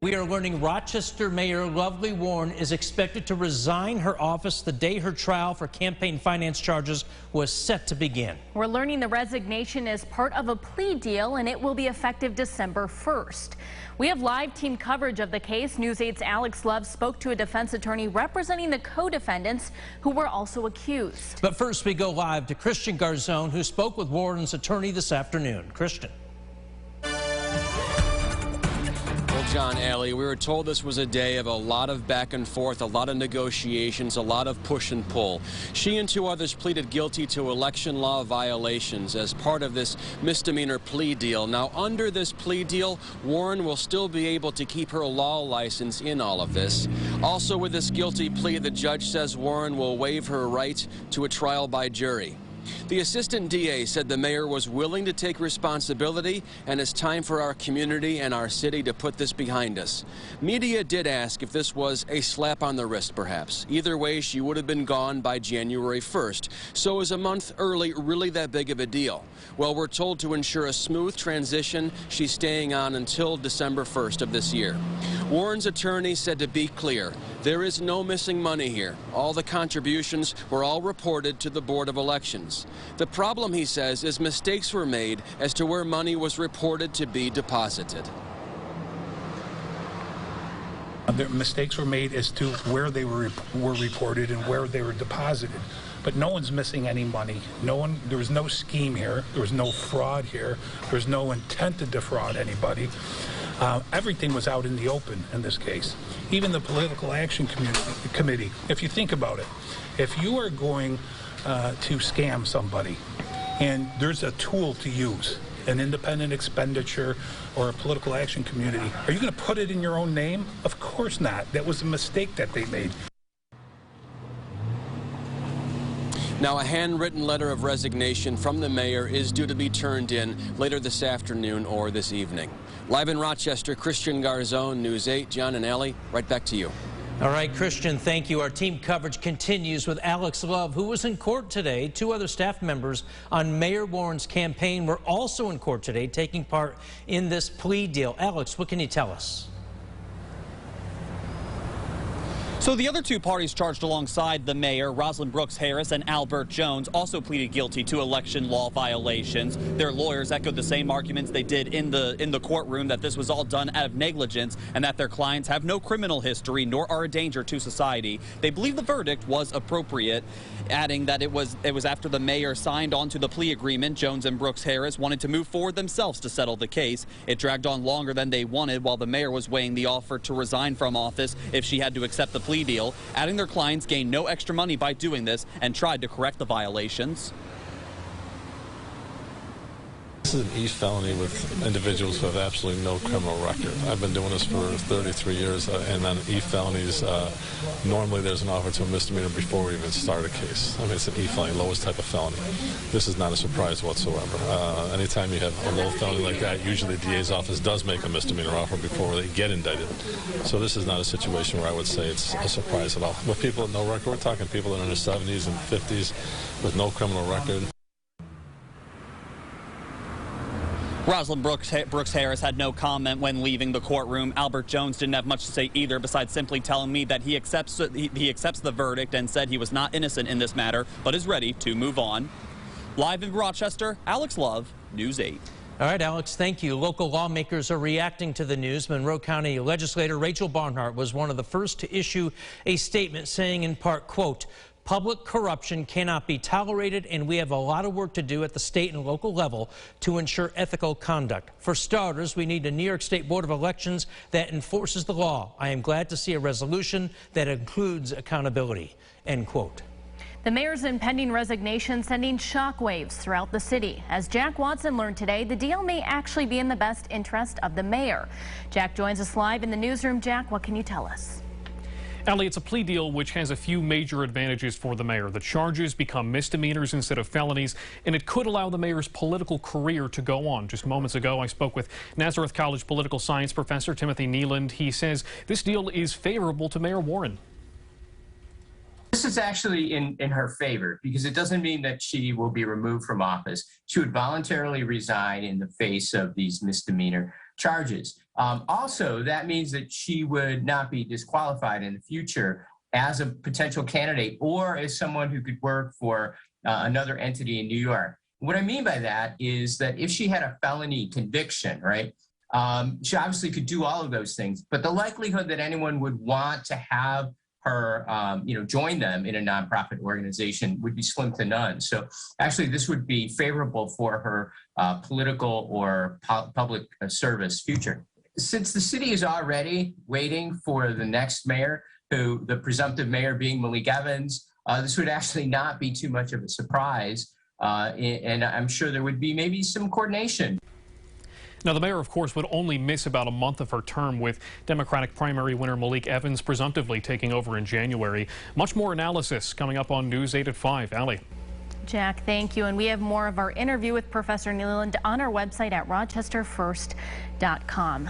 We are learning Rochester Mayor Lovely Warren is expected to resign her office the day her trial for campaign finance charges was set to begin. We're learning the resignation is part of a plea deal and it will be effective December 1st. We have live team coverage of the case. News 8's Alex Love spoke to a defense attorney representing the co-defendants who were also accused. But first we go live to Christian Garzone, who spoke with Warren's attorney this afternoon. Christian. John, Alley, we were told this was a day of a lot of back and forth, a lot of negotiations, a lot of push and pull. She and two others pleaded guilty to election law violations as part of this misdemeanor plea deal. Now, under this plea deal, Warren will still be able to keep her law license in all of this. Also, with this guilty plea, the judge says Warren will waive her right to a trial by jury. The assistant DA said the mayor was willing to take responsibility, and it's time for our community and our city to put this behind us. Media did ask if this was a slap on the wrist, perhaps. Either way, she would have been gone by January 1st. So is a month early really that big of a deal? Well, we're told to ensure a smooth transition, she's staying on until December 1st of this year. Warren's attorney said to be clear, there is no missing money here. All the contributions were all reported to the Board of Elections. The problem, he says, is mistakes were made as to where money was reported to be deposited. The mistakes were made as to where they were reported and where they were deposited. But no one's missing any money. There was no scheme here. There was no fraud here. There was no intent to defraud anybody. Everything was out in the open in this case. Even the Political Action Committee, if you think about it, if you are going to scam somebody and there's a tool to use, an independent expenditure or a political action community, are you going to put it in your own name? Of course not. That was a mistake that they made. Now, a handwritten letter of resignation from the mayor is due to be turned in later this afternoon or this evening. Live in Rochester, Christian Garzone, News 8. John and Allie, right back to you. All right, Christian, thank you. Our team coverage continues with Alex Love, who was in court today. Two other staff members on Mayor Warren's campaign were also in court today, taking part in this plea deal. Alex, what can you tell us? So the other two parties charged alongside the mayor, Rosalind Brooks Harris and Albert Jones, also pleaded guilty to election law violations. Their lawyers echoed the same arguments they did in the courtroom, that this was all done out of negligence and that their clients have no criminal history nor are a danger to society. They believe the verdict was appropriate, adding that it was after the mayor signed onto the plea agreement. Jones and Brooks Harris wanted to move forward themselves to settle the case. It dragged on longer than they wanted while the mayor was weighing the offer to resign from office if she had to accept the plea deal, adding their clients gained no extra money by doing this and tried to correct the violations. This is an E felony with individuals who have absolutely no criminal record. I've been doing this for 33 years, and on E felonies, normally there's an offer to a misdemeanor before we even start a case. I mean, it's an E felony, lowest type of felony. This is not a surprise whatsoever. Anytime you have a low felony like that, usually the DA's office does make a misdemeanor offer before they get indicted. So this is not a situation where I would say it's a surprise at all. With people with no record, we're talking people that are in their 70s and 50s with no criminal record. Rosalind Brooks Harris had no comment when leaving the courtroom. Albert Jones didn't have much to say either, besides simply telling me that he accepts the verdict and said he was not innocent in this matter, but is ready to move on. Live in Rochester, Alex Love, News 8. All right, Alex, thank you. Local lawmakers are reacting to the news. Monroe County legislator Rachel Barnhart was one of the first to issue a statement saying in part, quote, "Public corruption cannot be tolerated, and we have a lot of work to do at the state and local level to ensure ethical conduct. For starters, we need a New York State Board of Elections that enforces the law. I am glad to see a resolution that includes accountability," end quote. The mayor's impending resignation sending shockwaves throughout the city. As Jack Watson learned today, the deal may actually be in the best interest of the mayor. Jack joins us live in the newsroom. Jack, what can you tell us? Allie, it's a plea deal which has a few major advantages for the mayor. The charges become misdemeanors instead of felonies, and it could allow the mayor's political career to go on. Just moments ago, I spoke with Nazareth College political science professor Timothy Neeland. He says this deal is favorable to Mayor Warren. This is actually in her favor because it doesn't mean that she will be removed from office. She would voluntarily resign in the face of these misdemeanor charges. Also, that means that she would not be disqualified in the future as a potential candidate or as someone who could work for another entity in New York. What I mean by that is that if she had a felony conviction, right, she obviously could do all of those things, but the likelihood that anyone would want to have her, join them in a nonprofit organization would be slim to none. So actually, this would be favorable for her political or public service future. Since the city is already waiting for the next mayor, who the presumptive mayor being Malik Evans, this would actually not be too much of a surprise. And I'm sure there would be maybe some coordination. Now, the mayor, of course, would only miss about a month of her term, with Democratic primary winner Malik Evans presumptively taking over in January. Much more analysis coming up on News 8 at 5. Allie. Jack, thank you. And we have more of our interview with Professor Nealand on our website at rochesterfirst.com.